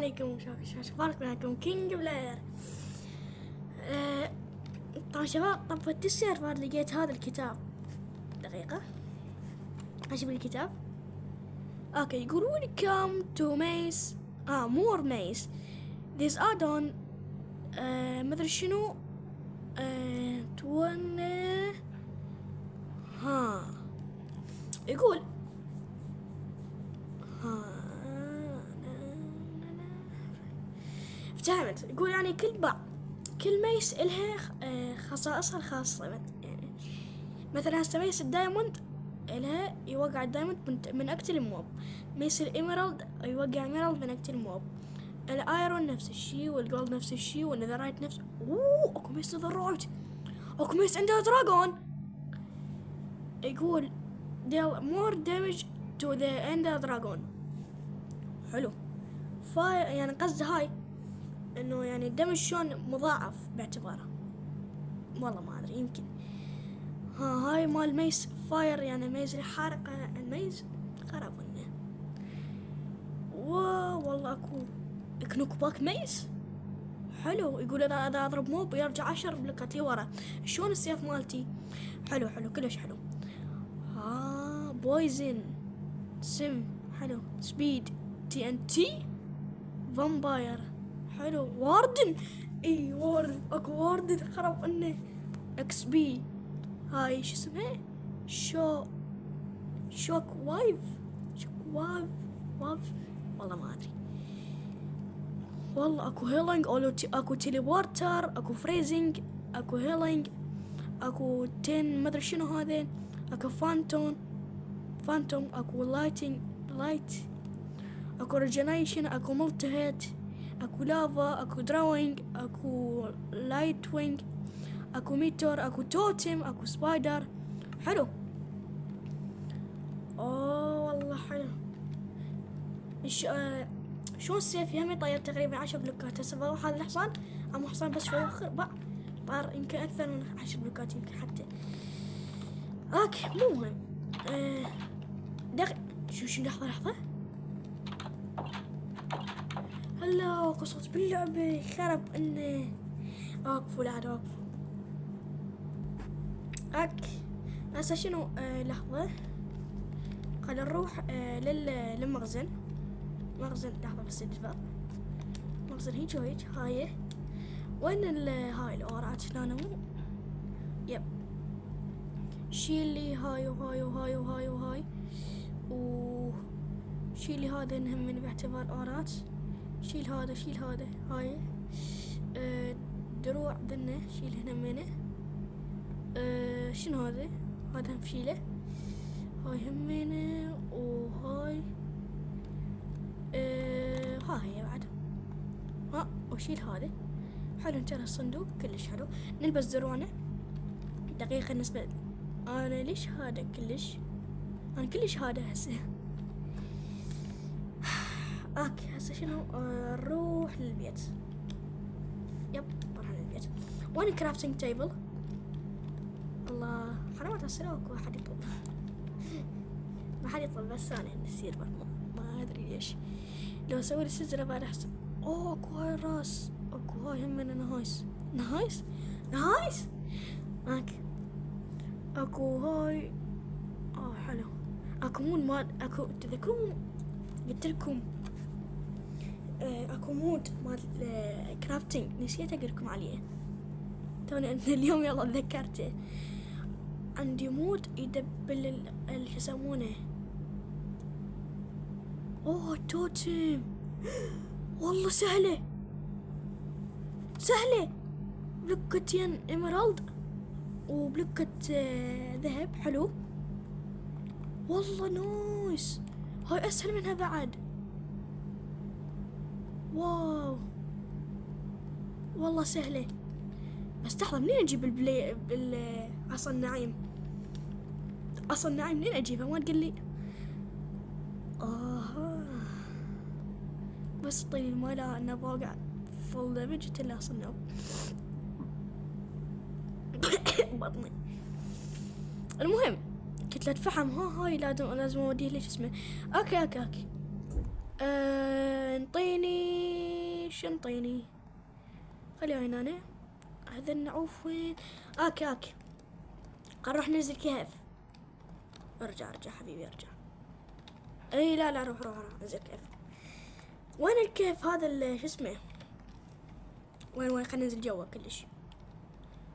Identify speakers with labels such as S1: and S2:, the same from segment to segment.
S1: عليكم، شفارك معكم كينج بلاير. طبعا شباب، طبت السيرفر لقيت هذا الكتاب. دقيقة أشوف الكتاب. اوكي، يقول welcome to maze more maze this add-on مدري شنو تون يقول فهمت. يقول يعني كل ميس إلها خصائصها الخاصة. يعني مثلا هسه ميس الدايموند إلها يوقع الدايموند من أقتل الموب. ميس الإيميرالد يوقع إيميرالد من أقتل الموب. الآيرون نفس الشي، والجولد نفس الشي، والنذرايت نفس. أكو ميس نذرايت، أكو ميس عنده دراغون. يقول deal more damage to the ender dragon. حلو. يعني قصد هاي انه يعني الدمج شلون مضاعف باعتباره. والله ما ادري، يمكن هاي مال ميس فاير، يعني ميز حارقة. الميز خربنا. والله اكو كنوك باك ميز حلو. يقول اذا اضرب موب يرجع 10 بلوكات لي ورا. شلون السيف مالتي؟ حلو كلش حلو. بويزن سم حلو. سبيد تي ان تي فامباير حلو. واردن واردن، اكو واردن خرب انه. اكس بي هاي شو اسمه؟ شوك وايف والله ما ادري. والله اكو هيلينج، اكو تيليبورتر، اكو فريزنج، اكو هيلينج، اكو 10 ما ادري شنو هذا. اكو فانتوم، اكو لايت، اكو ريجنيشن، اكو ملتهت، اكو لافا، اكو دراوينج، اكو لايت وينج، اكو ميتور، اكو توتم، اكو سبايدر. حلو. والله حلو. شو السيف يهم يطير تقريبا 10 بلوكات. هسه بروح هذا الحصان، حصان بس شوي طار يمكن اكثر من 10 بلوكات يمكن حتى. اوكي مو مهم. شو لحظة هلا قصص باللعبة خرب انه. اوقفوا لا اوقفوا. هسه شنو؟ لحظة، خلينا نروح للمخزن. لحظة بس الباب. مخزن هيك هاي. وين هاي الاورات؟ هنا مو يب. شيلي هاي وهاي وشيلي هذا انهم من باعتبار اورات. شيل هذا هاي. دروع ذنه شيل هنا منه. شنو هذا هم شيله. هاي همينه وهاي. هي بعد. وشيل هذا. حلو. انتهى الصندوق كلش حلو. نلبس دروعنا. دقيقة نسبة. انا ليش هذا كلش؟ انا كلش هذا هسه. هسه شنو؟ نروح للبيت. يب نروح للبيت. وين كرافتنج تيبل؟ الله حرامات السلوك. واحد يطلب ما حد يطلب، بس انا نسير ما ادري ليش. لو اسوي لي سلسلة بعد احسن. اكو هاي راس، اكو هاي هم من نهايس. اكو هاي. حلو. اكو مود مال اكو تذكرون قلت لكم اكو مود مال كرافتنج، نسيت اقول لكم عليه توني اليوم يلا تذكرته. عندي مود يدبل شو يسمونه. توتم. والله سهلة بلوكتين إيميرالد وبلوكة ذهب. حلو والله نايس. هاي أسهل منها بعد. واو والله سهلة. بس لحظة، منين أجيب عصا النعيم؟ منين أجيبها؟ ما تقول لي. بس طيني الماء لا أنا بوقع فول دامج تلا صنعه بطني. المهم كتلة فحم. هاي لازم اوديه ليش اسمه. اوكي انطيني شو انطيني؟ خليها هنا. هذا النعوف وين؟ اوكي نروح ننزل كهف. ارجع حبيبي ارجع. اي لا روح ننزل كهف. وين الكهف هذا اللي شو اسمه؟ وين خلينا ننزل جوا كلش.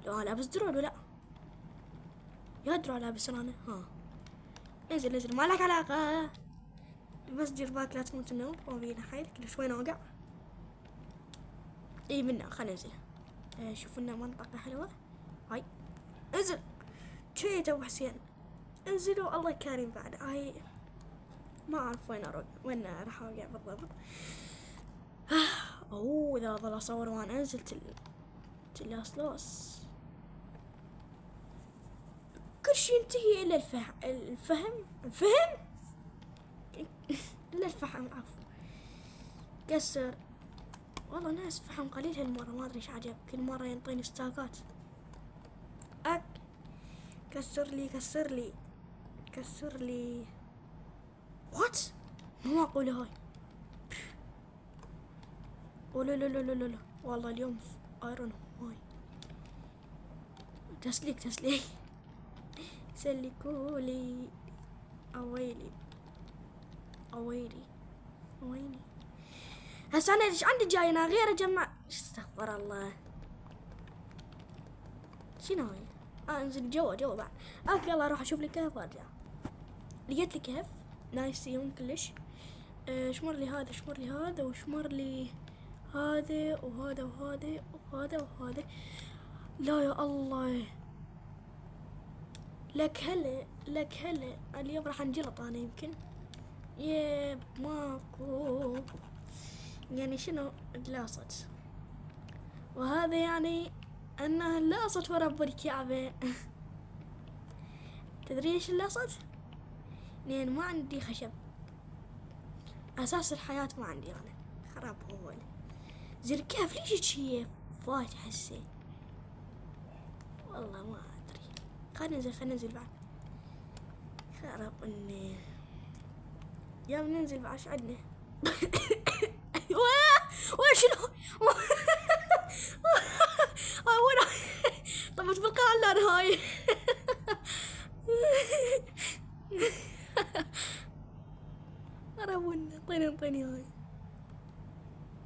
S1: لو لابس درون ولا يا درون لابس انا. ها انزل ما لك علاقة، بس دير بالك لا تموت النوم. ما فينا حيل كلش. وين اوقع؟ اي منا خلينا ننزل. شوف لنا منطقة حلوة. هاي انزل شيت ابو حسين، انزلوا الله كريم. بعد هاي ما اعرف وين راح اوقع بالضبط. اذا ظل اصور وانا انزل تلاصلوس كل شي ينتهي الا الفهم الا الفحم. عفوا كسر والله ناس فحم قليل هالمرة، ما ادري ايش عجب، كل مرة ينطيني ستاكات. كسر لي وات. ما اقول هاي. لا والله اليوم ايرون هاي. تسليك سلكولي اويلي هسه انا ايش عندي جاي انا غير اجمع. استغفر الله شنو هاي؟ انزل جوا بعد. يلا اروح اشوف لي كهف وارجع. لقيت لي كهف نايس يوم كلش. شمر لي هذا وشمر لي هذا وهذا. لا يا الله لك هلا اليوم راح انجلط انا يمكن. يب ماكو يعني شنو لاصت، وهذا يعني انها لاصت ورب الكعبة. تدري ايش لاصت؟ لان ما عندي خشب، اساس الحياة ما عندي انا. خراب هو زر كيف ليش شي فايت حسي والله ما ادري. خلينا ننزل بعد. خرب اني يا ننزل بعد. شو عندنا؟ شنو؟ هاي وين؟ طبت بالقاع انا هاي. خربونا. انطيني هاي.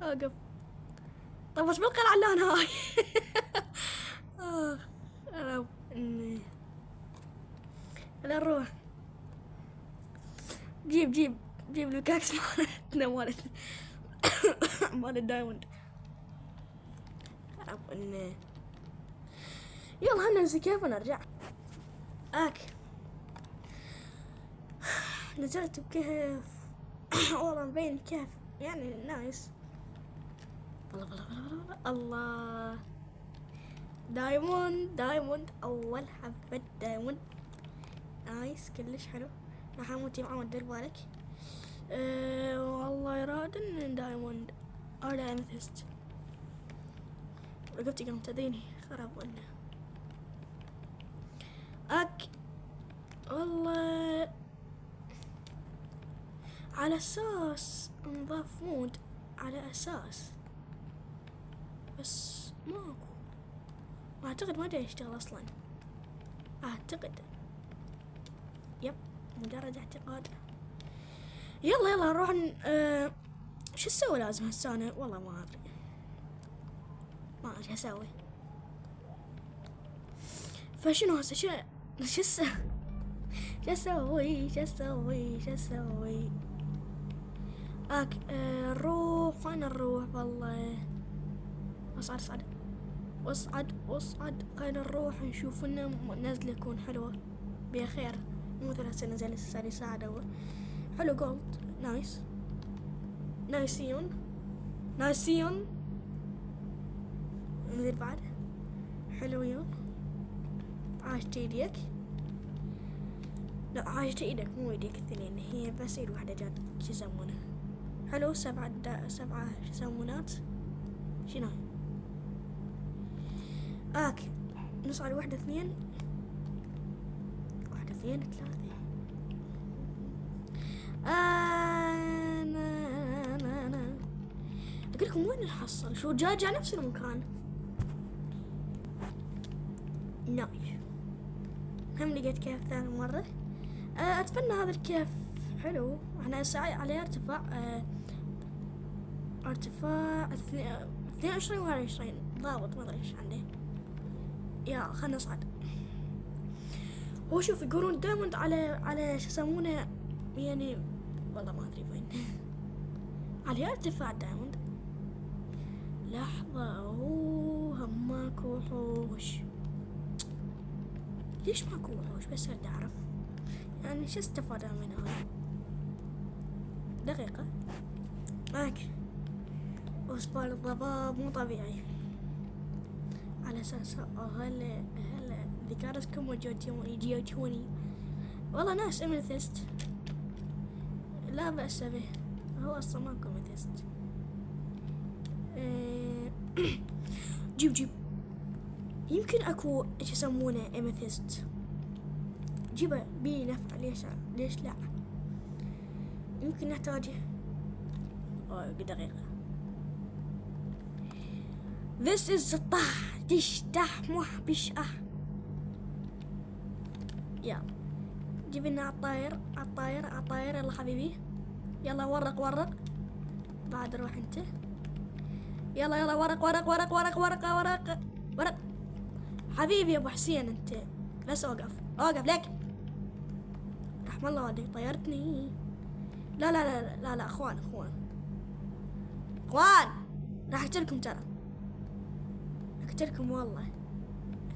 S1: اقف. طبت بالقاع علان هاي. خرب اني. لا نروح. جيب الكاكس مالتنا مال الدايموند. خرب اني. يلا هننزل كيف ونرجع. نزلت بكهف. والله مبين كهف يعني نايس. الله دايموند اول حبة دايموند نايس كلش حلو. راح اموت يا معود دير بالك. والله يراد ان دايموند انا امثست. رقبتي قام تديني. خرب ولا والله على اساس نضاف مود على اساس، بس ماكو. اعتقد ما جاي يشتغل اصلا. اعتقد يب مجرد اعتقاد. يلا نروح شو اسوي لازم هسه انا والله ما ادري شو اسوي. فشنو هسه شو اسوي نروح. وين نروح والله؟ اصعد خلينا نروح نشوف لنا نزلة يكون حلوة بيها خير. مو مثل هسه نزل لي ساعة دوا. حلو جولد نايسيون نزل بعد. حلوين. عاشت ايديك. لا عاشت ايدك مو ايديك الاثنين، هي بس ايد واحدة جات. شو يسمونه؟ حلو. 7 شو يسمونات شنو؟ نصعد 1 2 1 2 3. انا لكم وين نحصل؟ شو جاجع نفس المكان. نايف. هم لقيت كيف ثاني مرة. اتمنى هذا الكيف حلو. احنا ساعي على ارتفاع ارتفاع 22 و20 ضابط، ما ادري ايش عنده. يا خلنا نصعد. هو شوف يقولون دايموند على شو يسمونه يعني، والله ما ادري وين. على ارتفاع دايموند. لحظة، هم ماكو وحوش. ليش ماكو وحوش؟ بس اريد اعرف يعني شو استفادة من هذا. دقيقة. ماك أسبال الضباب مو طبيعي. على أساس هلا ذكرتكم وجيتوني والله ناس أميثست، لا بأس به. هو أصلا ماكو أميثست. جيب يمكن أكو إيش يسمونه أميثست. جيبه بي نفع. ليش لا؟ يمكن نحتاجه. دقيقة. This is دش تح مح بش يلا جيب لنا عطاير يلا حبيبي، يلا ورق بعد روح انت. يلا ورق حبيبي يا ابو حسين انت. بس اوقف لك. رحم الله والديك طيرتني. لا اخوان راح اقتلكم ترى. اقتلكم والله.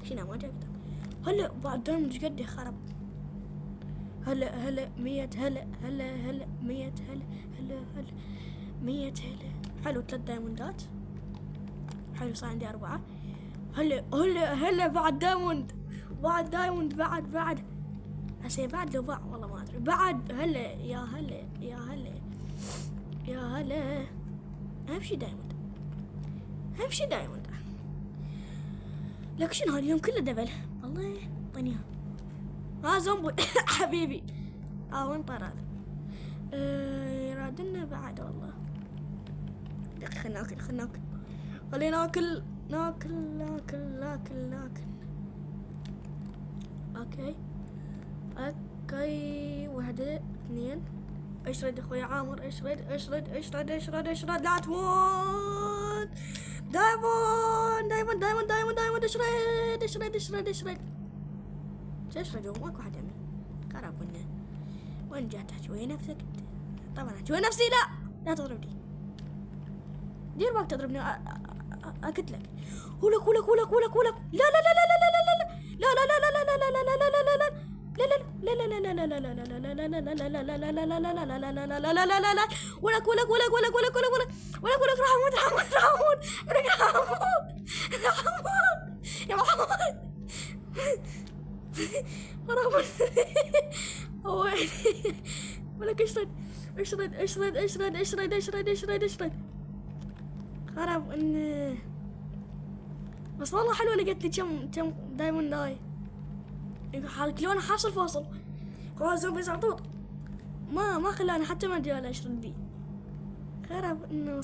S1: شنو ما اقدر. هلا بعد دايم ايش قد خرب. هلا 100 هلا 100 هلا 100 حلو. 3 دايموندات حلو. صار عندي 4. هلا بعد دايموند بعد هسه بعد لو باع والله ما ادري. بعد هلا يا هلا امشي دايموند. لك شنو هاليوم كله دبل. الله اعطينيها. زومبي حبيبي. وين طار هذا؟ يرادنا بعد والله. خلينا ناكل. خلينا ناكل. اوكي 1 2. اشرد اخوي عامر، اشرد. لا تموت. دايموند اشرد. ماكو حد يمي. خرب منه. وين جات تحجوي نفسك؟ طبعا تحجوي نفسي. لا تضربني. دير بالك تضربني. اقتلك. ولك. ولك اشرد. خرب انه. بس والله حلوة. لقيت لي كم دايموند داي. كلونه حاصل فاصل. زومبي زعطوط. ما خلاني حتى ما جاء اشرد بي. خرب انه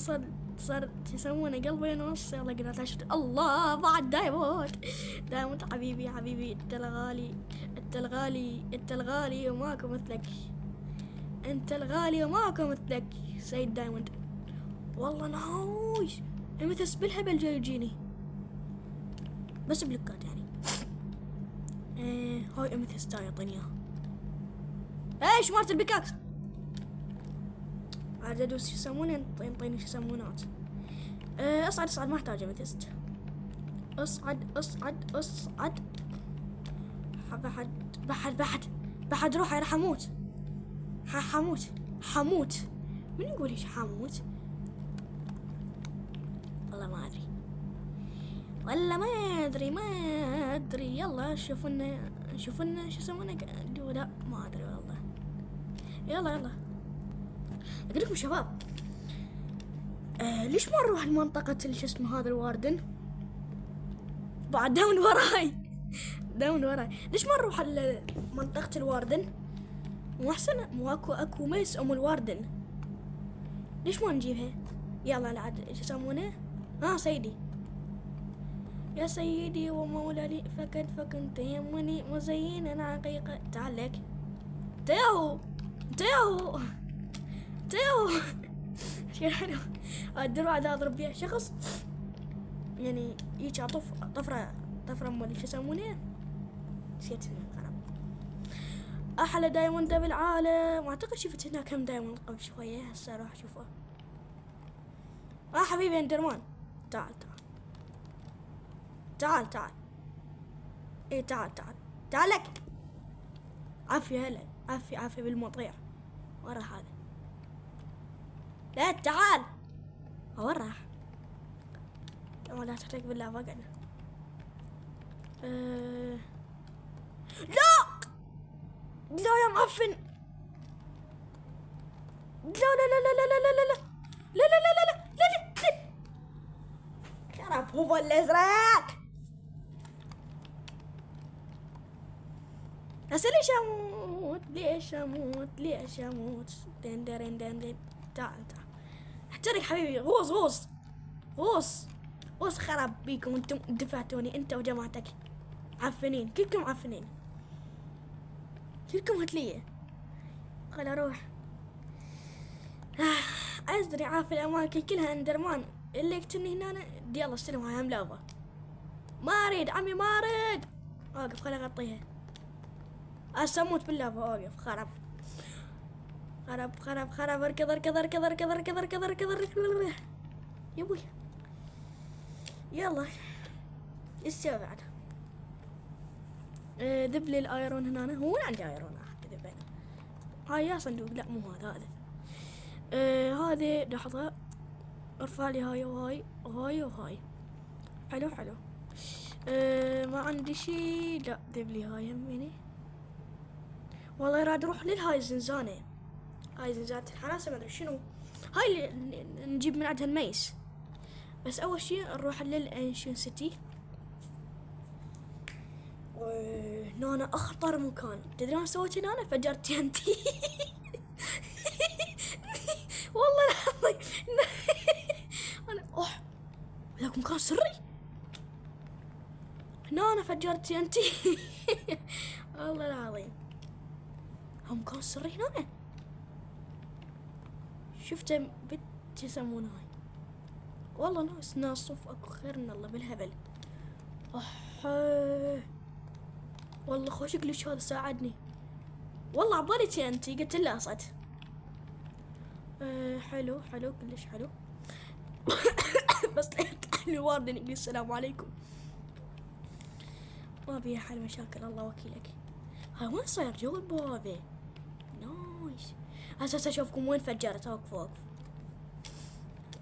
S1: صار يسمونه قلبي ونص. يلا قلت اشرد. الله بعد دايموند حبيبي. انت الغالي وماكو مثلك. سيد دايموند. والله نايس. اميثست بالهبل جاي يجيني بس بلوكات يعني. هاي اميثست يعطيني اياها. ايش مارت البيكاكس. عاد ادوس شو يسمونه. ينطيني شو يسمونات. اصعد ما احتاج اميثست. اصعد. بحد روحي راح اموت. حموت. من يقول ايش حموت؟ والله ما ادري. يلا شوفنا شو يسمونه. لا ما ادري والله. يلا اقول لكم شباب. ليش ما نروح لمنطقة شو اسمه هذا الواردن؟ بعد داون وراي. ليش ما نروح لمنطقة الواردن؟ مو احسن؟ مو اكو ميس الواردن. ليش ما نجيبها؟ يلا العاد ايش يسمونه؟ سيدي. يا سيدي ومولاي فكنت يهمني مزينا عقيقة. تعال لك تياهو تياهو تياهو. شي حلو. الدروع هذا اضرب بيها شخص يعني يجي طفرة مولي شو يسمونه؟ نسيت اسمه خرب. احلى دايموند بالعالم. اعتقد شفت هناك كم دايموند قبل شوية، هسه راح اشوفه. حبيبي اندرمان، تعال تعال تعال. ايه تعال لك. عافية هلا، عافية بالمطير. ورا هذا. لا تعال. وين راح؟ لا تحتاج بالله فقعنا. لا يا معفن. لا لا لا لا لا لا لا لا لا لا لا لا لا لا لا. شرف هو الازرق. بس ليش اموت دين دين دين دين. تعال احترق حبيبي. غوص خرب بيكم انتم دفعتوني انت وجماعتك عفنين، كلكم عفنين، كلكم هتلية. خل اروح. ازري عافي الاماكن كلها اندرمان اللي يقتلني هنا. يلا استلم هاي هم لافا. ما اريد عمي ما اريد. اوقف خل اغطيها. اموت باللافا. اوقف. خرب اركض. يا ابوي يلا السوا بعد. ذب لي الايرون هنا. هو عندي ايرون احد ذبينا. هاي يا صندوق. لا مو هذا. هذه لحظة. ارفع لي هاي وهاي. حلو. ما عندي شي. لا ذب لي هاي هميني. والله راد اروح للهاي الزنزانة. هاي زنزانة الحراسة ما ادري شنو. هاي اللي نجيب من عندها الميس. بس اول شي نروح للانشن سيتي. هنا اخطر مكان. تدري ما سويت هنا؟ فجرت تنتي. والله العظيم. انا لكم مكان سري. هنا انا فجرت تنتي. والله العظيم هم مكان سري هنا. شفته بنت يسمونه هاي. والله ناس صف اكو خير من الله بالهبل. والله خوش جليش هذا ساعدني. والله عبالي تنتي قلت له اصعد. حلو كلش حلو. بس الواردن يقول السلام عليكم. ما بيها حل مشاكل الله وكيلك. هاي وين صاير جو البوابة؟ نايس. هسه اشوفكم وين فجرت. اوقف.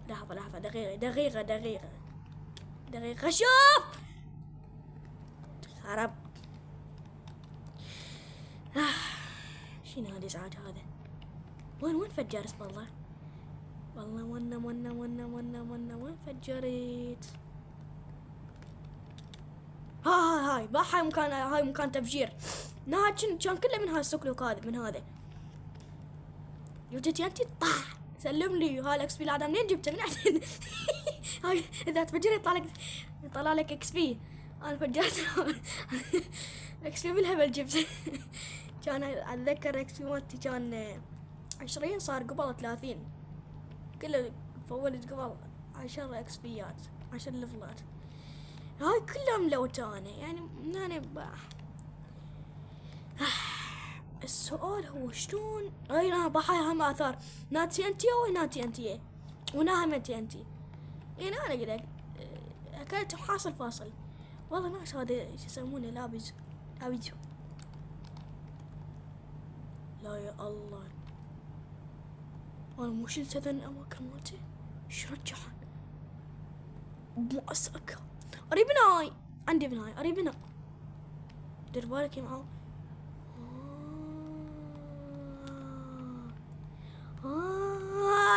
S1: لحظة دقيقة شوف. خرب. شنو هذا الازعاج هذا؟ وين فجرت والله وين فجرت؟ هاي مكان تفجير. كان كله من هاي السكلوك هذا من هذا. يوجد انتي طاح. سلم لي هاي الاكس بي العادة منين جبته؟ من عندنا. هاي اذا تفجر يطلع لك اكس بي. انا فجرت اكس بي بالهبل جبته. كان اتذكر اكس بي مالتي كان 20 صار قبل 30. كله فولت قبل 10 اكس بيات 10 ليفلات. هاي كلهم لوتانه يعني السؤال هو شلون اي بحايا هم اثار ناتي انتي وناتي انتي وناهم انتي. يعني انا قلت اكلت حاصل فاصل. والله ناس هذا ايش يسمونه لابز. لا يا الله انا مو شلت هذا الاماكن مالتي. ايش رجعها مؤسك. قريب هاي عندي ابن هاي قريب هنا. دير بالك يا معاو.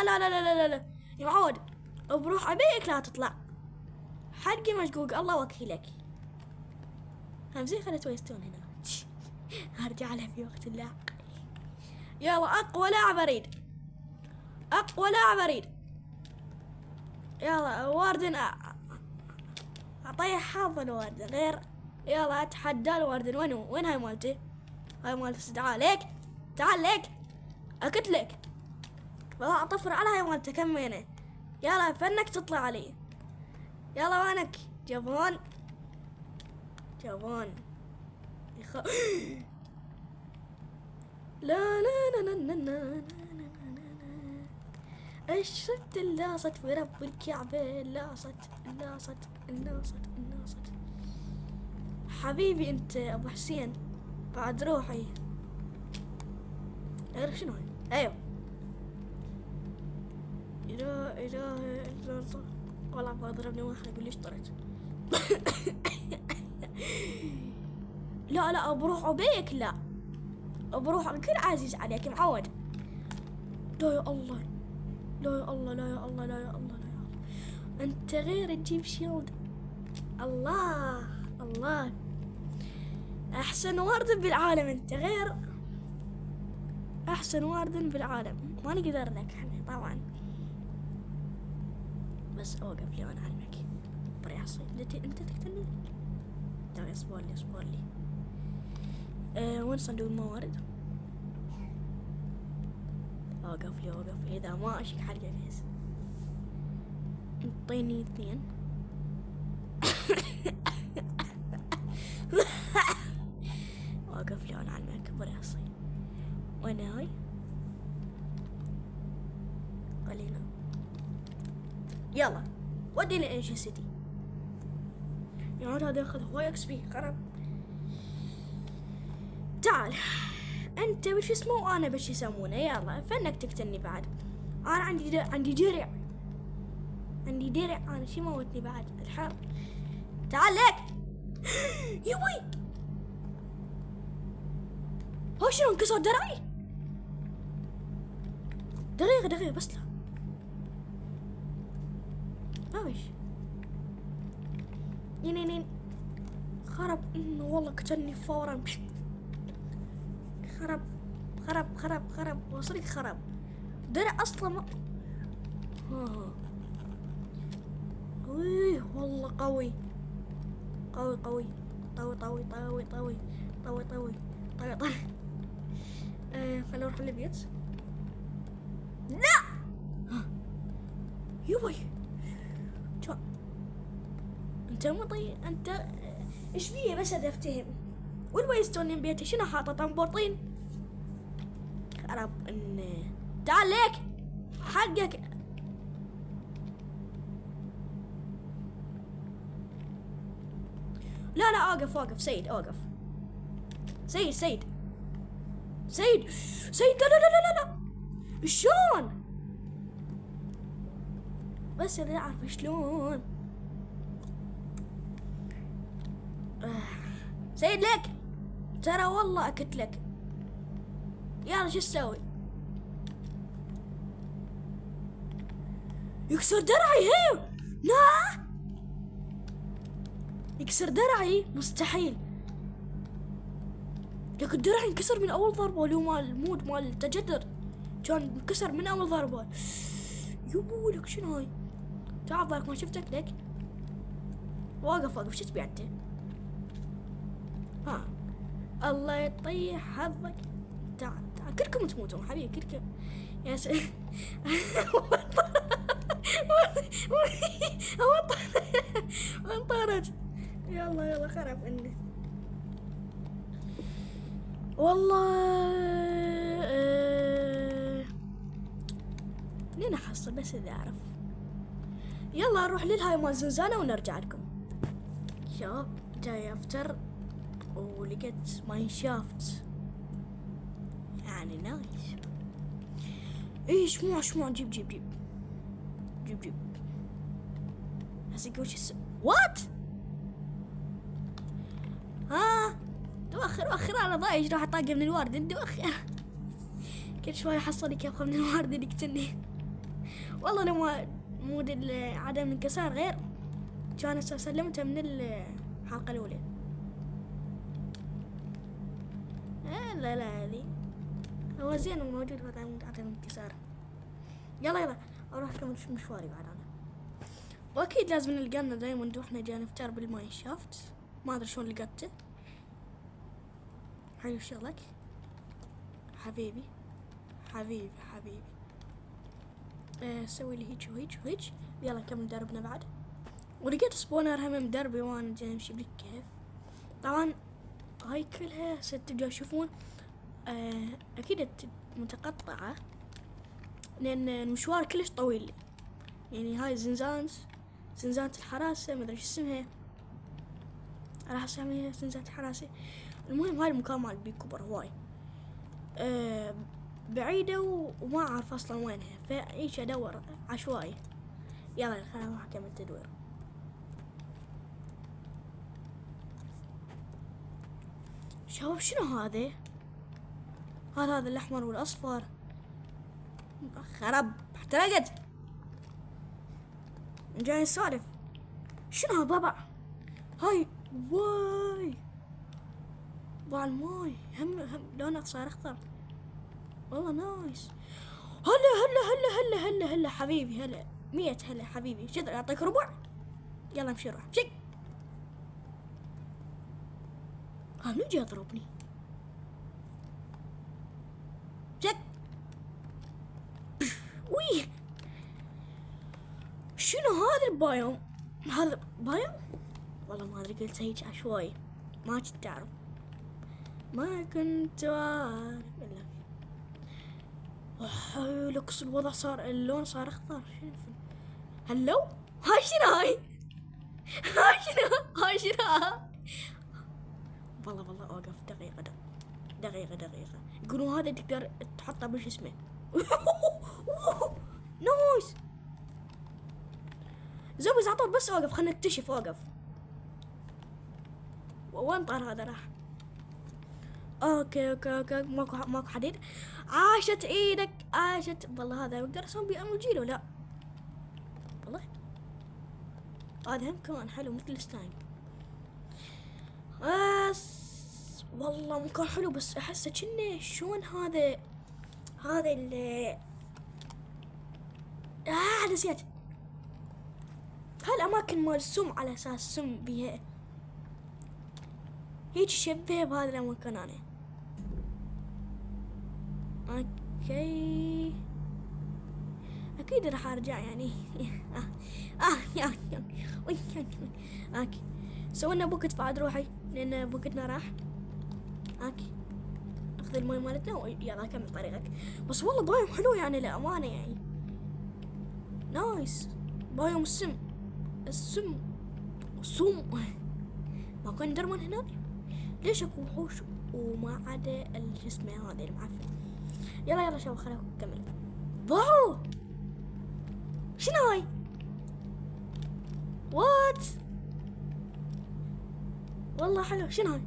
S1: لا يا معود بروح ابيك لا تطلع حقي مشقوق الله وكيلك. همزين خلت تويستون هنا. هرجع له في وقت اللاحق. يلا اقوى لاعب اريد. يلا واردن اطيح حظ الواردن غير. يلا اتحدى الواردن. وين هاي مالتي؟ هاي مالتي تعال ليك، تعال ليك اكتلك. والله اطفر على هاي مالتي كمينه. يلا فنك تطلع علي. يلا وينك جبان جبان لا لا لا لا لا الشت اللاصت في رب الكعبة. اللاصت حبيبي انت ابو حسين بعد روحي. اعرف شنو هاي؟ ايوه لا اله الا الله. والله بضربني واحد يقول لي اشتريت. لا بروح عبيك. لا بروح الكل عزيز عليك معود. لا يا الله لا يا الله لا يا الله لا يا الله لا يا الله. انت غير تجيب شيلد. الله احسن ورد بالعالم. انت غير احسن ورد بالعالم. ما نقدر لك احنا طبعا. بس اوقف لي وانا اعلمك بريحصي. انت تقتلني. تعال اصبر لي. وين صندوق الموارد؟ اوقف لي اذا ما اشك حرقه بس. انطيني 2. اوقف لي وانا اعلمك بريحصي. وين هاي؟ خلينا يلا وديني انشي سيتي. يا هذا ياخذ هواي اكس بي خرب. تعال انت وش اسمه وانا بش يسمونه. يلا فنك تقتلني بعد. انا عندي درع انا شي موتني بعد الحر. تعال لك يوي. هو شنو انكسر درعي؟ دقيقة بس. لا ما بيش ينين خرب. والله قتلني فورا. خرب وصلك خرب. درع اصلا ما والله قوي. خلينا نروح للبيت. لا يوي انت مطي. انت ايش فيه بس افتهم. والويستون بيتي شنو حاطه طنبورطين؟ خرب ان تعال ليك حقك. لا اوقف سيد. اوقف سيد لا شلون بس اذا اعرف شلون. سيد لك ترى والله اكتلك. يلا شو اسوي؟ يكسر درعي. هيو لا يكسر درعي مستحيل. لكن درعي انكسر من اول ضربه. ولو مال المود مال التجدر كان انكسر من اول ضربه. يبولك شنو هاي؟ تعال ضلك ما شفتك لك. واقف شو تبي انت؟ ها الله يطيح حظك. تعال كلكم تموتون حبيبي كلكم. يا سيدي انطرت. يلا خرب اني والله. لين احصل بس اذا اعرف. يلا اروح للهاي مال زنزانة ونرجع لكم. شباب جاي افتر ولقيت ماين شافت يعني نايس. ايه شموع جيب هسه وش وات. ها توخر على ضايج راح اطاقه من الوارد. توخر كل شوي حصلك يا من الوارد يقتلني. والله لما مود عدم انكسار غير كان سلمتها من الحلقة الأولى. لا هذه هو زين موجود عدم انكسار. يلا اروح اكمل مشواري بعد انا. واكيد لازم نلقى لنا دايموند واحنا جاي نفتر بالماين شافت. ما ادري شلون لقيته. حلو شغلك حبيبي حبيبي حبيبي. سوي لي هيك وهيك وهيك. يلا نكمل دربنا بعد. ولقيت سبونر هم دربي وانا جاي امشي بالكيف. طبعا هاي كلها سترجعوا تشوفون اكيد متقطعة لان المشوار كلش طويل. يعني هاي زنزانة الحراسة ما ادري شو اسمها، راح اسميها زنزانة الحراسة. المهم هاي المكان مال بي كبر هواي بعيدة وما اعرف اصلا وينها، فايش ادور عشوائي. يلا خلينا نروح اكمل تدوير. شباب شنو هذا؟ هذا الاحمر والاصفر خرب احترقت. جاي نسولف. شنو بابا؟ هاي واي باع الماي هم لونه صار اخضر والله نايس. هلا حبيبي هلا 100 هلا حبيبي. شذا يعطيك ربع. يلا امشي روح شك. ها من جاي يضربني؟ شك وي. شنو هذا البايوم؟ هذا بايوم والله ما ادري، قلت هيك عشوائي ما كنت تعرف، ما كنت عارف الا لك الوضع صار اللون صار اخضر. شنو هلو هاي شنو هاي؟ هاي شنو والله اوقف دقيقة يقولون هذا تقدر تحطه بش اسمه. نايس زوز عطور. بس اوقف خلنا نكتشف. اوقف وين طار هذا راح؟ اوكي ماكو حديد. عاشت ايدك عاشت. والله هذا اقدر اسوي بيه اموجيلو. لا والله هذا هم كمان حلو مثل ستاين. بس والله مكان حلو بس احسه كنه شلون هذا اللي نسيت. هالاماكن مال السم على اساس سم بيها هيك شبه بهذا المكان. انا اوكي اكيد راح ارجع يعني. اوكي سوينا بوكت بعد روحي لان بوكتنا راح. اوكي اخذ الماي مالتنا يلا كمل طريقك. بس والله بايوم حلو يعني للامانه يعني نايس. بايوم السم ما كان درمان هناك. ليش اكو وحوش وما عدا الجسم هذا المعفن. يلا شباب خلينا نكمل. واو شنو هاي؟ وات والله حلو. شنو هاي؟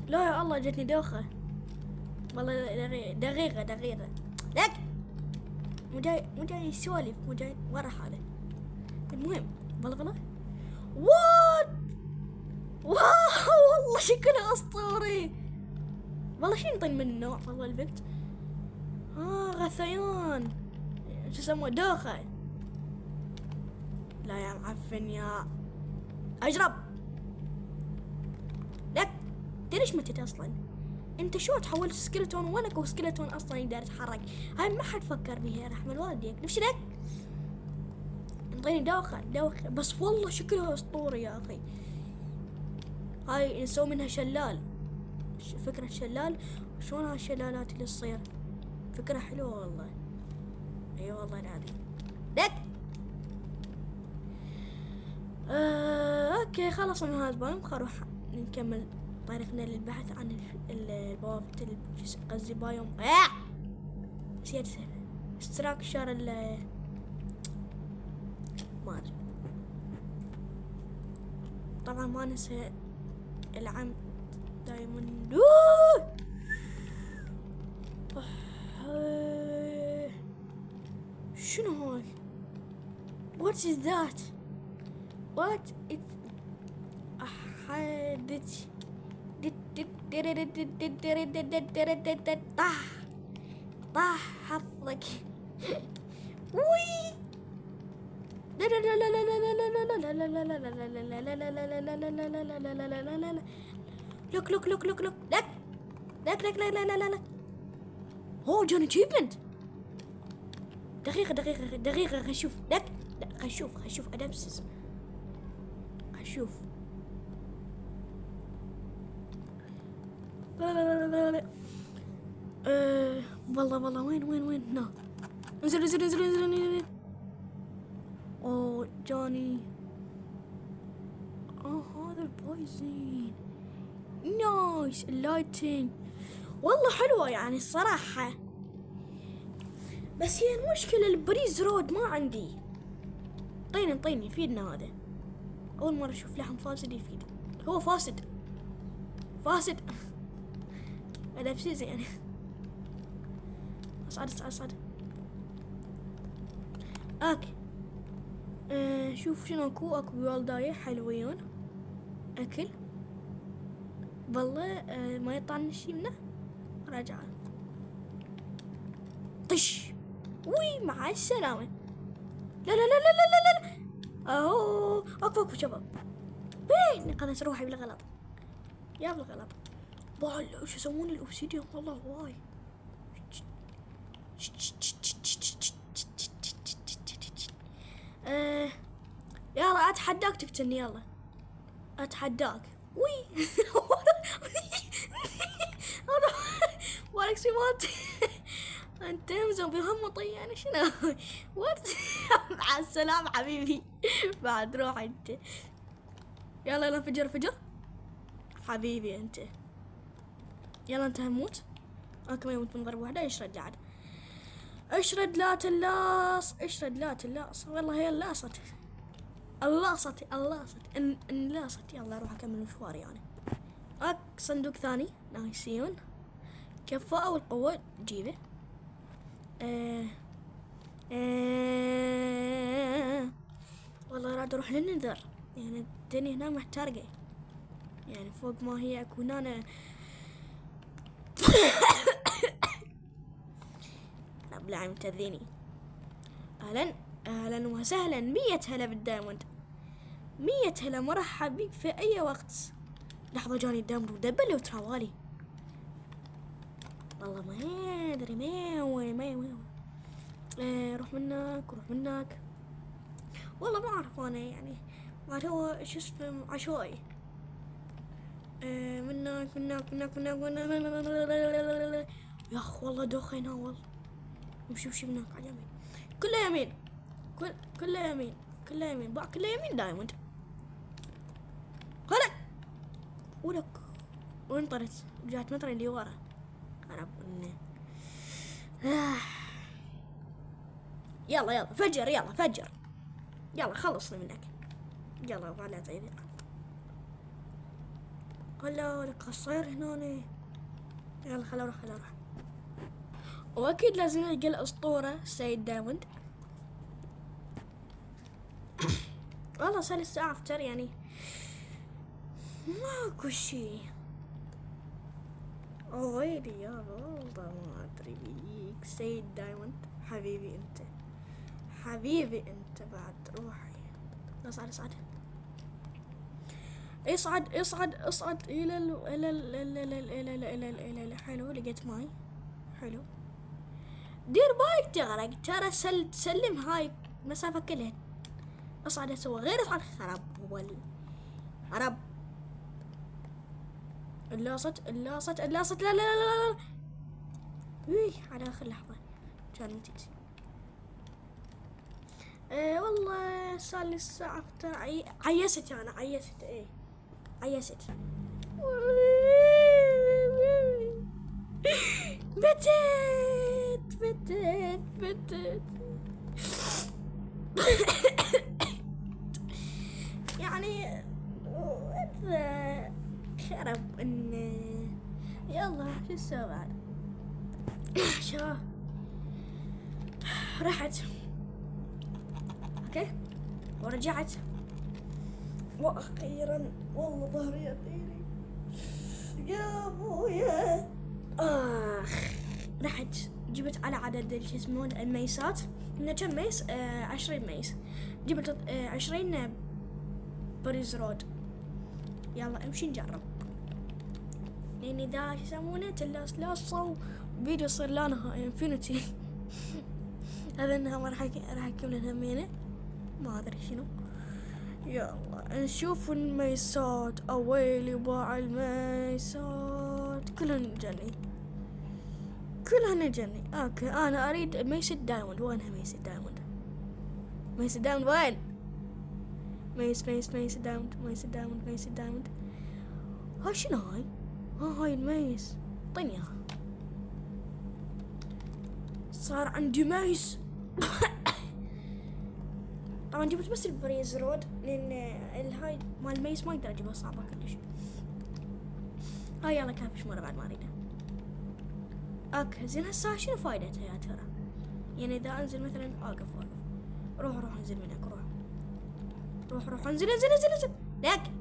S1: لا يا الله جتني دوخة والله. دقيقة لك مو جاي يسولف مو جاي ورا حاله. المهم والله وات واو والله شكله اسطوري والله. شي نطين من النوع والله البت غثيان شو يسموه دوخة. لا يا معفن يا اجرب لك. ليش متت اصلا؟ انت شو تحولت سكيلتون وانا كو سكيلتون اصلا يقدر يتحرك. هاي ما حد فكر بيها رحمة والديك. نفسي لك انطيني دوخة بس والله شكلها اسطوري يا اخي. هاي نسوي منها شلال. فكرة شلال شلون هاي الشلالات اللي تصير فكرة حلوة والله. اي والله العظيم لك. اوكي خلصنا من هذا البايوم. خلونا نكمل طريقنا للبحث عن البوابة قصدي بايوم نسيت استراكشر ما ادري. طبعا ما ننسى العمد دايموند. شنو هاي؟ What is that? What is حادث طاح حظك. وي لوك لوك لوك لوك لوك لك لك لك لك لا لا لا لا. هو جون اتشيفمنت. دقيقة خل نشوف لك. خل نشوف ادابسس. خل نشوف. لا والله وين هنا. انزل. اوه جوني. هذا البويزين. نايس اللايتنج والله حلوة يعني الصراحة. بس هي المشكلة البريز رود ما عندي. طيني يفيدنا هذا. أول مرة أشوف لحم فاسد يفيد. هو فاسد هذا بسيز يعني. أصعد. اوكي. شوف شنو اكو والداية حلوين اكل والله. ما يطعن شي منه. راجعة طش وي مع السلامة. لا اهو اكو شباب. بين قدس روحي بالغلط. يا بالغلط. وش يسمون الاوبسيديان والله هواي. يلا اتحداك تقتلني. يلا اتحداك. وي هذا مالك سمات. انت زومبي هم طياني شنو. وات مع السلامة حبيبي. بعد روح انت. يلا فجر حبيبي انت. يلا انت هموت. ما يموت من ضربة واحدة. يشرد عاد. اشرد لا تلاص. والله هي اللاصت. انلاصت. يلا اروح اكمل مشواري يعني. صندوق ثاني نايسيون. كفاءة والقوة جيبه. والله راد اروح للنذر يعني. الدنيا هنا محترقة يعني. فوق ما هي اكون انا. بلعب متذيني. اهلا وسهلا. 100 هلا بالدايموند. 100 هلا. مرحب بك في اي وقت. لحظة جاني الدايموند ودبل وتراوالي. والله ما ادري ما روح منك. والله ما اعرف انا يعني. عاد هو شو اسمه عشوائي. منك. يا اخ والله دوخ يناول. وشي منك على اليمين. كله يمين. كله يمين دايموند. خلك ولك وانطرت. رجعت مطري اللي ورا. انا يلا فجر. يلا خلصني منك. يلا وعلى طيب. هلا لك الصير هنا. يلا خل اروح. واكيد لازم نلقى الاسطورة سيد دايموند. والله صار الساعة افتر يعني. ماكو شي. ويلي يا والله ما ادري بيك سيد دايموند. حبيبي انت بعد روحي. اصعد الى حلو. لقيت ماي حلو. دير بايك تغرق ترى. تسلم هاي مسافة كلها. اصعد اسوي غير اصعد. خرب اللاصت. لا على اخر لحظة كان نتيجة. والله صار لي الساعة افتر. عيست. بتت يعني. خرب ان. يلا شو السوى بعد. شو رحت. اوكي ورجعت. واخيرا والله ظهري يطيري يا ابويا. رحت جبت على عدد شو اسمه الميسات. إنه كم ميس؟ 20 ميس. جبت 20 بريز رود. يلا امشي نجرب. لأني دا شو يسمونه تلاصوا فيديو صار لونها انفينيتي. هذا انها ما راح اكمل همينه، ما ادري شنو. يلا نشوف الميسات. اويلي باع الميسات كلهن جني، كلهن جني. اوكي انا اريد ميس الدايموند. وينها ميس الدايموند؟ ميس الدايموند وين؟ ميس الدايموند، ميس الدايموند، ميس الدايموند. هاي شنو هاي؟ هاي الميس، اعطيني اياها. صار عندي ميس. طبعا جبت بس البريز رود لان الهاي مال الميس ما يقدر اجيبها، صعبة كلش. هاي يلا كافي مرة بعد ما اريده. اوكي زين هسه شنو فايدتها يا ترى؟ يعني اذا انزل مثلا اوقف روح انزل منك، روح انزل لك.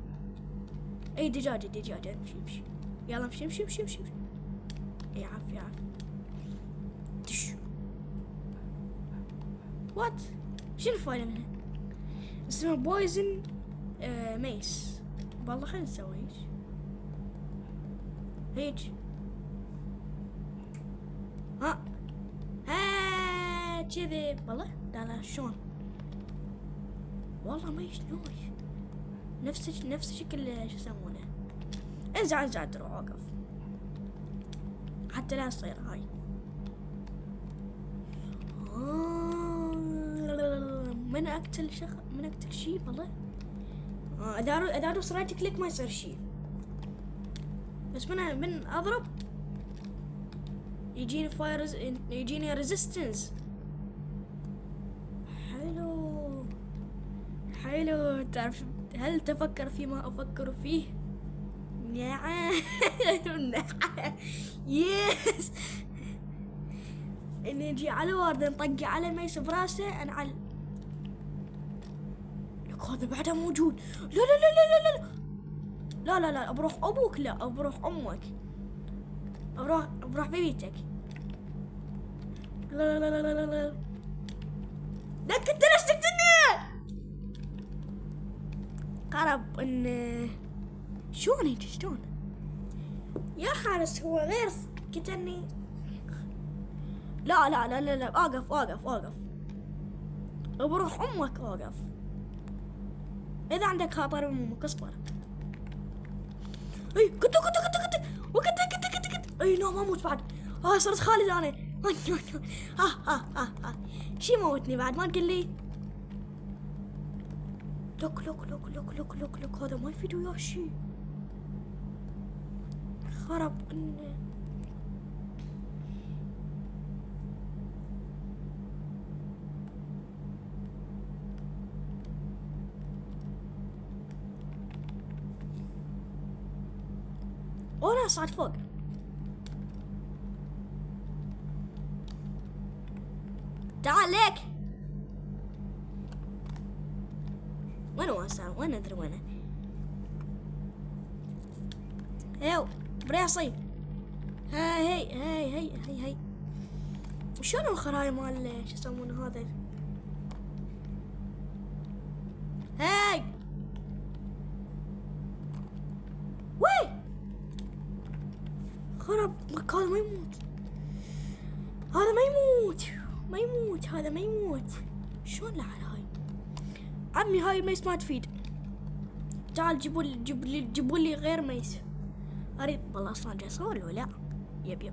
S1: اي دجاجة امشي يلا امشي. اي عافية دش. وات شنو الفايدة منها؟ اسمها بويزن ميس. والله خلينا نسوي هيج. ها كذي والله. لا شلون والله ميس نفس شكل شو يسمونه. انزع تروح اوقف حتى لا تصير هاي. من اقتل شيء والله. اذا ادوس رايت كليك ما يصير شيء، بس من اضرب يجيني فاير، يجيني ريزيستنس. حلو. تعرف هل تفكر فيما افكر فيه؟ نعم. يس. اني اجي على ورد نطقي على ميس براسه انعل. لك هذا بعده موجود. لا بروح ابوك. لا بروح امك. بروح ببيتك. لا لك انت ليش تقتلني؟ قرب ان شلون يا حارس هو غير قتلني. لا اوقف. بروح امك اوقف. اذا عندك خاطر امك اصبر. اي كنت اي نو ما اموت بعد. صرت خالد انا. شي موتني بعد ما تقول لي. لوك هذا ما يفيد وياه شي. خرب انه وانا اصعد فوق. تعال ليك. وين ادري وينه. هيو بريصي. هاي وشلون الخرايط مال شو يسمونه هذا؟ هاي وي خرب هذا ما يموت. شلون لعن هاي عمي؟ هاي الميس ما تفيد. تعال جيبوا لي غير ميس. اريد والله اصلا جاي اصور له. لا يب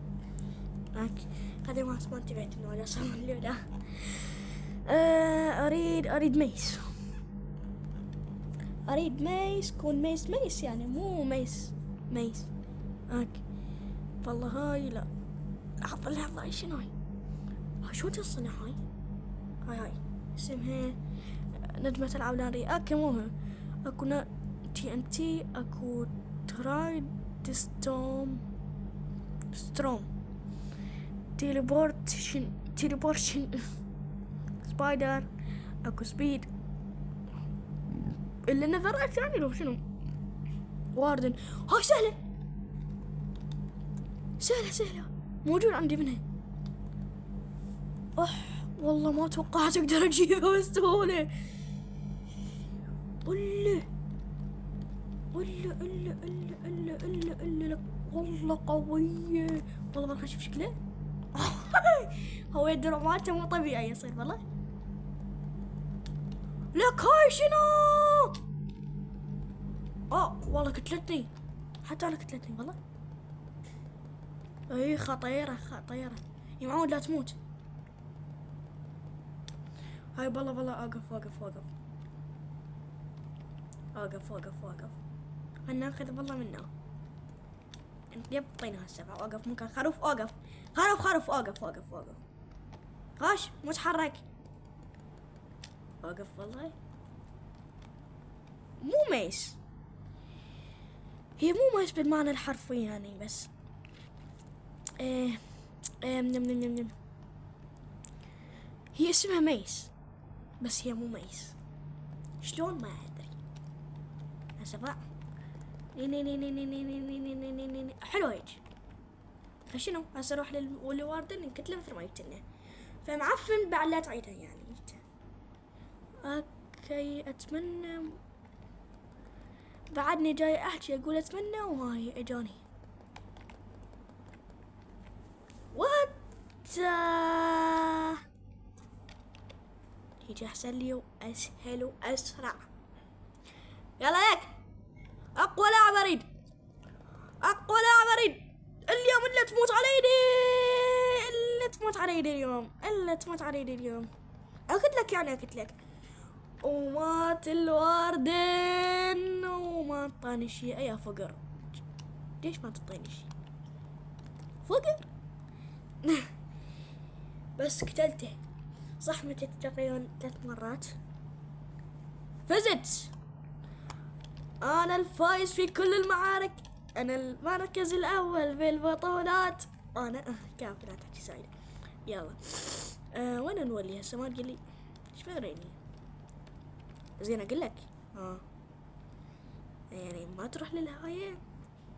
S1: هذا ما انتبهت انه جاي اصور له. لا اريد ميس كون ميس يعني مو ميس. والله هاي لا. لحظة شنو هاي شو تصنع هاي اسمها نجمة العاب نارية. مو اكو TNT، اكو ترايد ستروم تيليبورشن سبايدر، اكو سبيد اللي نظرت يعني لو شنو واردن. هاي سهلة موجود عندي منها. والله ما توقعت اقدر اجيبها بسهولة. الا الا الا الا الا الا الا والله قوية. والله ما اشوف شكله. هو الدروع مالته مو طبيعي يصير والله. لك هاي شنو؟ والله كتلتني، حتى انا كتلتني والله. اي خطيرة يا معود لا تموت. هاي والله اوقف. خلنا ناخذ والله منه. انت يبطينا هالسبعة. اوقف ممكن خروف. اوقف اوقف. غاش مو تحرك. اوقف والله. مو ميس، هي مو ميس بالمعنى الحرفي يعني، بس نم. هي اسمها ميس بس هي مو ميس. شلون ما ادري. هسه حلو هيك. فشنو هسه اروح واللي واردن نكتله مثل ما يتنه، فمعفن بعد لا تعيدها يعني. اوكي اتمنى بعدني جاي احكي اقول اتمنى وهاي اجاني. وات يجي احسن لي واسهل واسرع. يلا لك اقوى لاعب اريد. اليوم اللي تموت عليدي اليوم. اكد لك ومات الواردن وما انطاني شيء. يا فقر، ليش ما تعطيني شيء؟ فقر. بس قتلته صح متت تقريبا 3 مرات. فزت. انا الفايز في كل المعارك، انا المركز الاول بالبطولات. انا كافي لا تحكي سعيدة. يلا وين نولي هسه؟ ما تقول لي ايش فاريني. زين اقول لك يعني ما تروح للهاية.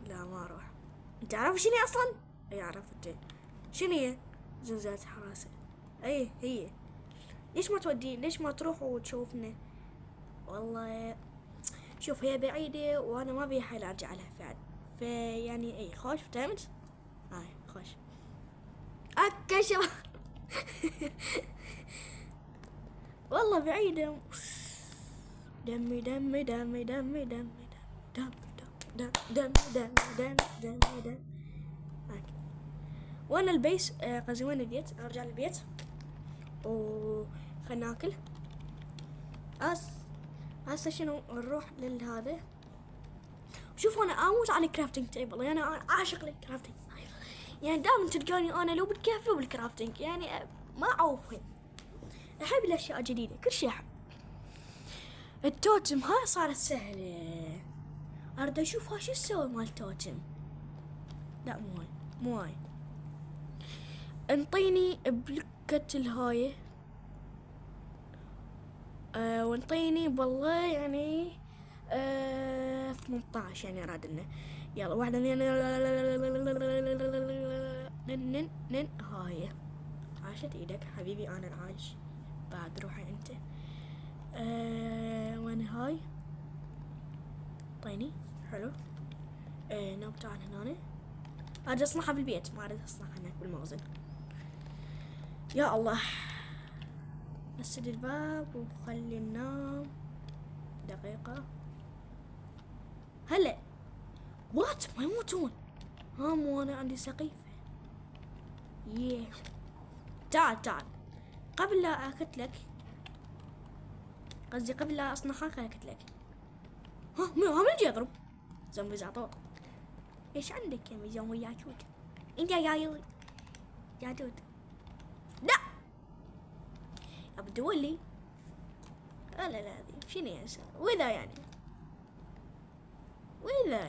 S1: لا ما اروح. انت عارف شنو اصلا؟ اي عرفت شنو هي زنزانة حراسة. اي هي. ليش ما تروح وتشوفنا؟ والله شوف هي بعيدة وانا ما بي حيل ارجع لها فعلا، فيعني اي خوش فهمت. هاي خوش شباب. والله بعيدة. دمي وانا البيس قصدي وين البيت. ارجع البيت وخلنا ناكل. هسه شنو نروح للهذا. شوفوا انا اموت على الكرافتنج تيبل، يعني انا اعشق الكرافتنج. يعني دائما تلقاني انا لو بالكهف لو بالكرافتنج، يعني ما اعوفهم. احب الاشياء الجديده، كل شيء احب. التوتم هاي صارت سهله. اريد اشوف شو تسوي مال التوتم. لا مو هاي. انطيني بلكة الهاية وانطيني والله يعني 18 يعني اراد لنا. يلا واحدة نن هاي. عاشت ايدك حبيبي. انا العايش بعد روحي انت. وين هاي؟ طيني حلو. نوب تعال هنا. اريد اصنعها بالبيت، ما اريد اصنعها هناك بالمخزن. يا الله. نسد الباب وخلي ننام دقيقة. هلا وات ما يموتون. مو انا عندي سقيفة. تعال قبل لا اقتلك، قصدي قبل لا اصنعها خليني اقتلك. من جي اضرب زومبي زعطور. ايش عندك يا ميزان ويا جود؟ انت يا دود. لا ابدو لي. لا هذه شنو يا سلام. وإذا يعني لا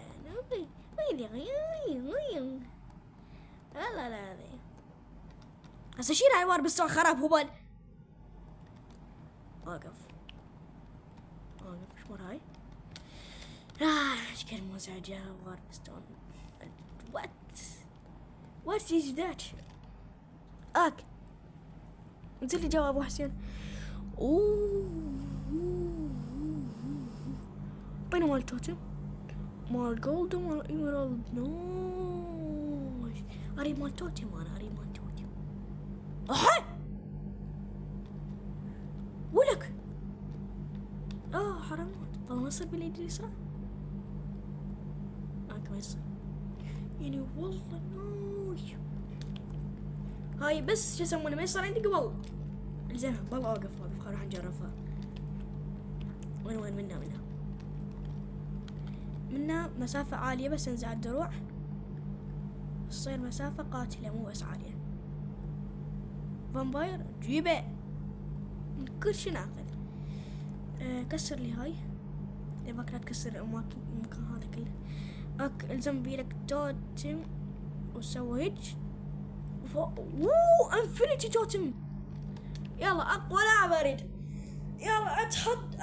S1: هذه هسه شيل هاي وار بس خراب هبل. واقف ايش مر هاي؟ ايش كان مزعجة واربستون. وات از ذات؟ انزل لي جوا ابو حسين. اوه وين مال توتم؟ مال جولد ومال ايميرالد. نايس. اريد مال توتم، انا اريد مال توتم. احي ولك. حرام والله ما يصير باليد اليسرى. ما يصير يعني والله. نايس. هاي بس شو يسمونه ما يصير عندي قبل. زين والله اوقف راح نجربها. وين منا مسافة عالية بس انزع الدروع تصير مسافة قاتلة مو بس عالية. فامباير جيبه كل شي ناخذ. كسر لي هاي يباك لا تكسر المكان هذا كله. الزم بيدك توتم وسوي هيج. انفينيتي توتم. يلا اقوى لاعب اريد. يلا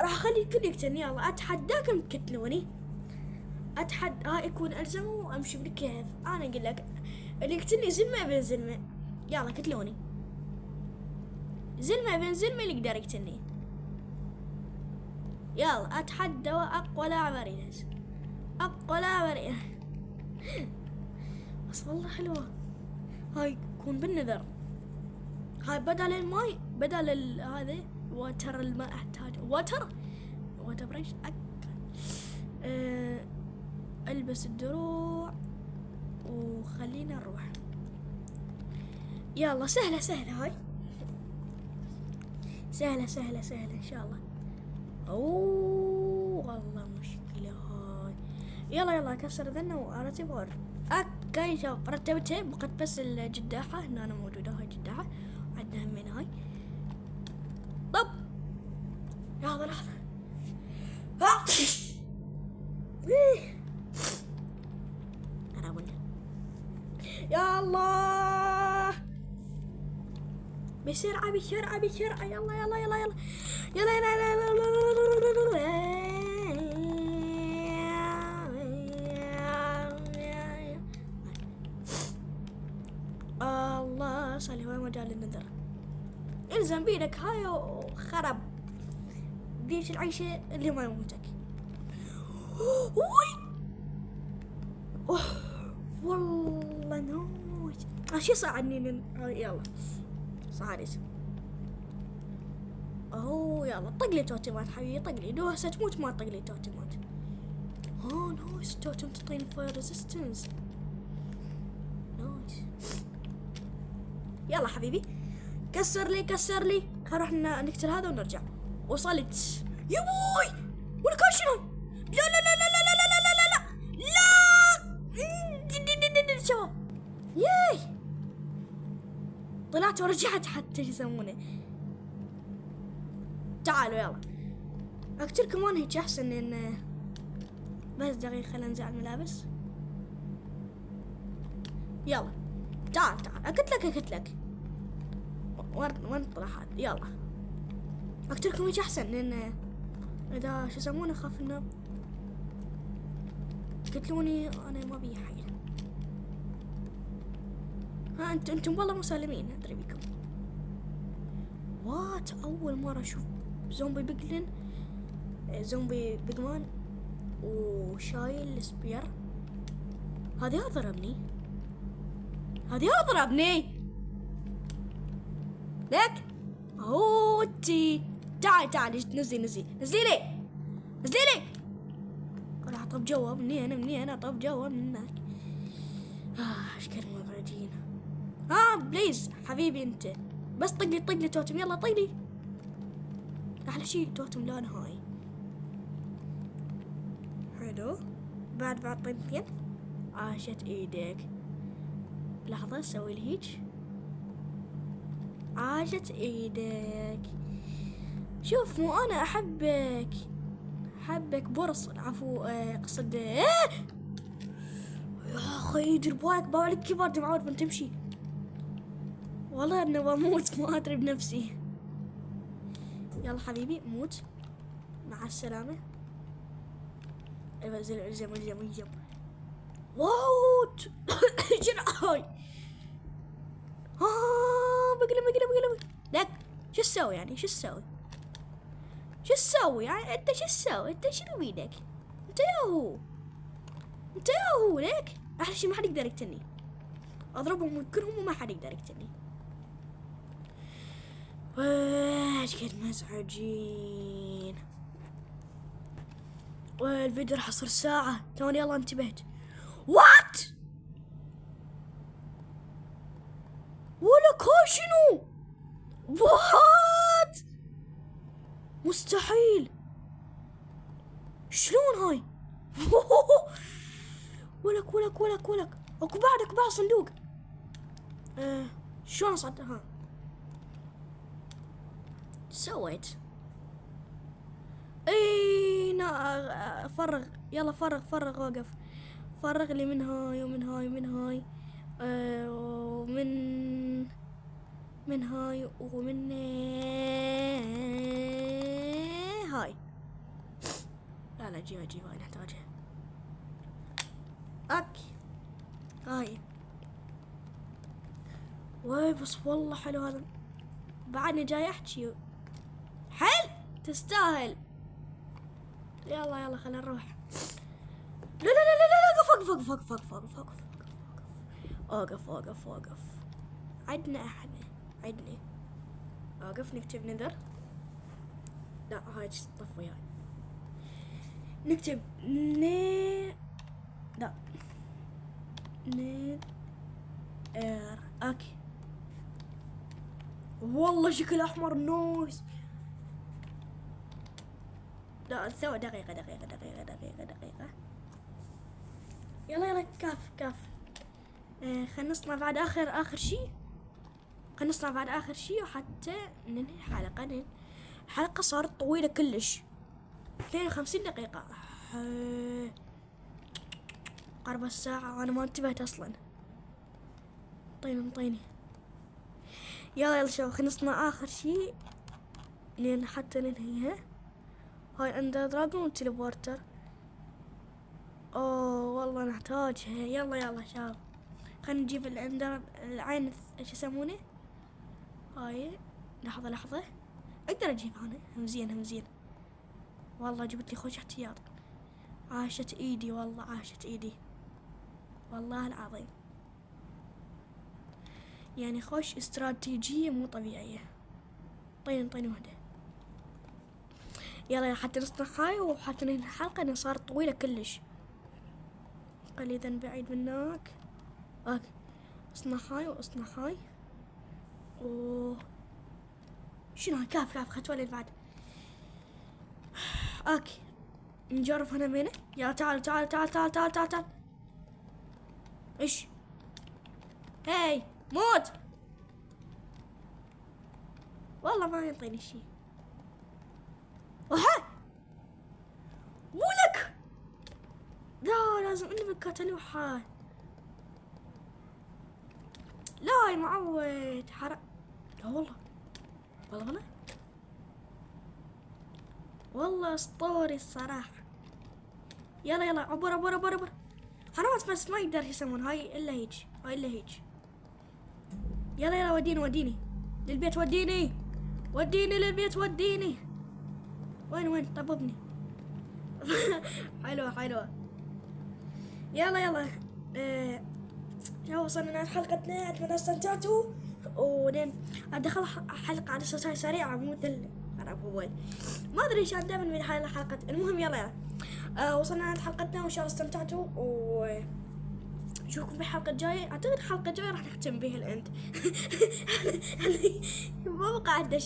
S1: راح اخلي الكل يقتلني. يلا اتحداكم تقتلوني. هاي يكون الزم وامشي بالكيف. انا اقول لك اللي يقتلني زلمه بين زلمه. يلا قتلوني. زلمه بين زلمه اللي يقدر يقتلني. يلا اتحدى اقوى لاعب اريد. اقوى لاعب اريد. بس والله حلوه هاي. يكون بالنذر. هاي بدل الماي بدل هذا واتر الماء احتاج واتر بريش البس الدروع وخلينا نروح. يلا سهلة هاي. سهلة ان شاء الله. والله مشكلة هاي. يلا كسر ذنه وارتب ورد. اوكي شوف رتبتها بقت بس الجداحة هنا أنا موجودة. هاي جداحة عندنا همين هاي. طب لحظة أنا أقول يا الله بسرعة يلا الله صالح وين مجال النذر. الزم بيدك هاي وخرب ديش العيشة اللي ما يموتك. والله نوش. شي صعدني يلا صعدت. يلا طق لي توتمات حبيبي طق لي. لو هسه تموت ما طق لي توتمات. نايس. توتم تعطيني فاير ريزيستنس. نايس. يلا حبيبي كسر لي. نروح نقتل هذا ونرجع. وصلت يا بوي. ولا كان شنو؟ لا شباب ياي طلعت ورجعت حتى شو يسمونه. تعالوا يلا اقتلكم وانا هيك احسن. ان بس دقيقة خلينا ننزع الملابس. يلا تعال قلت لك وين طلع هذا. يلا اقتلكم هيك احسن. لان اذا شو يسمونه اخاف انه قتلوني انا ما بي حيل. انتم والله مسالمين ادري بكم. اول مرة اشوف زومبي بيجلن زومبي بيجمان وشايل سبير. هذه اضربني لك. اوتي تعال نزلي لي. راح طب جواب مني انا طب جواب من هناك. ايش كلمة بعدين. بليز حبيبي انت بس طق لي توتم. يلا طق لي. راح اشيل توتم لا نهائي. حلو بعد طنتين. عاشت ايدك. لحظة سوي لي هيك. عاشت ايدك. شوف مو انا احبك برص عفو قصد. يا اخي دير بالك كبار جمعود من تمشي. والله انه بموت ما ادري بنفسي. يلا حبيبي موت مع السلامة. الزم واو شنو هاي. بقلب لك تسوي يعني؟ شو تسوي؟ شو تسوي يعني؟ انت شو تسوي؟ انت شنو بيدك؟ انت يا هو، انت يا هو ليك احلى شي ما حد يقدر يقتلني. اضربهم كلهم وما حد يقدر يقتلني. وايش قد مزعجين. والفيديو راح يصير ساعة توني يلا انتبهت. وات؟ ولك هاي شنو؟ وات؟ مستحيل. شلون هاي؟ ولك ولك ولك ولك اكو بعد صندوق. شلون صدها؟ سويت اي فرغ يلا فرغ وقف. فرغ لي من هاي ومن هاي ومن هاي ومن هاي ومن هاي. لا جيبها هاي نحتاجها. هاي واي بس والله حلو هذا. بعدني جاي احكي حل تستاهل. يلا خلينا نروح. لا اوقف. عدنا احد عدني. اوقف نكتب نذر. لا هاي طف وياي. نكتب لا اوكي. والله شكل احمر نويس. لا سوى دقيقة. يلا كاف. خلنا نصنع بعد اخر شيء. وحتى ننهي الحلقة. الحلقة صارت طويلة كلش 52 دقيقة. قرب الساعة وانا ما انتبهت اصلا. انطيني يلا شباب خلنا نصنع اخر شيء لين حتى ننهيها. هاي اندر دراجون والتليبورتر. اوه والله نحتاجها. يلا شباب خلنا نجيب الاندر العين ايش يسمونه هاي. لحظة اقدر اجيبها انا. همزين والله جبت لي خوش احتياط. عاشت ايدي والله العظيم. يعني خوش استراتيجية مو طبيعية. طيني وحدة. يلا حتى نصنع هاي وحتى ننهي الحلقة لأن صارت طويلة كلش. قليلا بعيد منك. اوكي اصنع هاي شنو هاي؟ كاف خطوة بعد. اوكي نجرب هنا منه. يلا تعال. ايش هاي؟ موت والله ما يعطيني شيء. ولك لا لازم اني بالكتالوحة. لا يا معود حرق. لا والله اسطوري الصراحة. يلا عبر. خلاص بس ما يقدر يسمون هاي الا هيج. يلا وديني للبيت. وديني للبيت. وين طببني. حلوة. يلا شو وصلنا نهاية حلقتنا. اتمنى استمتعتوا. ولين ادخل حلقة على اساس سريعة مو مثل اول ما ادري ايش دائما من حلقة. المهم يلا وصلنا نهاية حلقتنا وان شاء الله استمتعتوا. نشوفكم في الحلقة الجاية. اعتقد الحلقة الجاية راح نختم بها الاند. ما بقى عندنا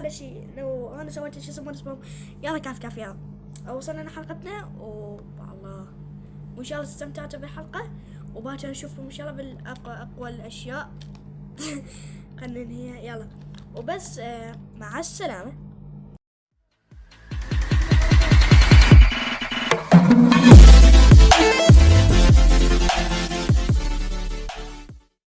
S1: شيء لو انا سويت شيء اسمه. يلا كاف يلا وصلنا حلقتنا والله وان شاء الله استمتعتوا بالحلقة. وباكر نشوفكم ان شاء الله بالاقوى الاشياء. خلينا ننهيها يلا وبس. مع السلامة.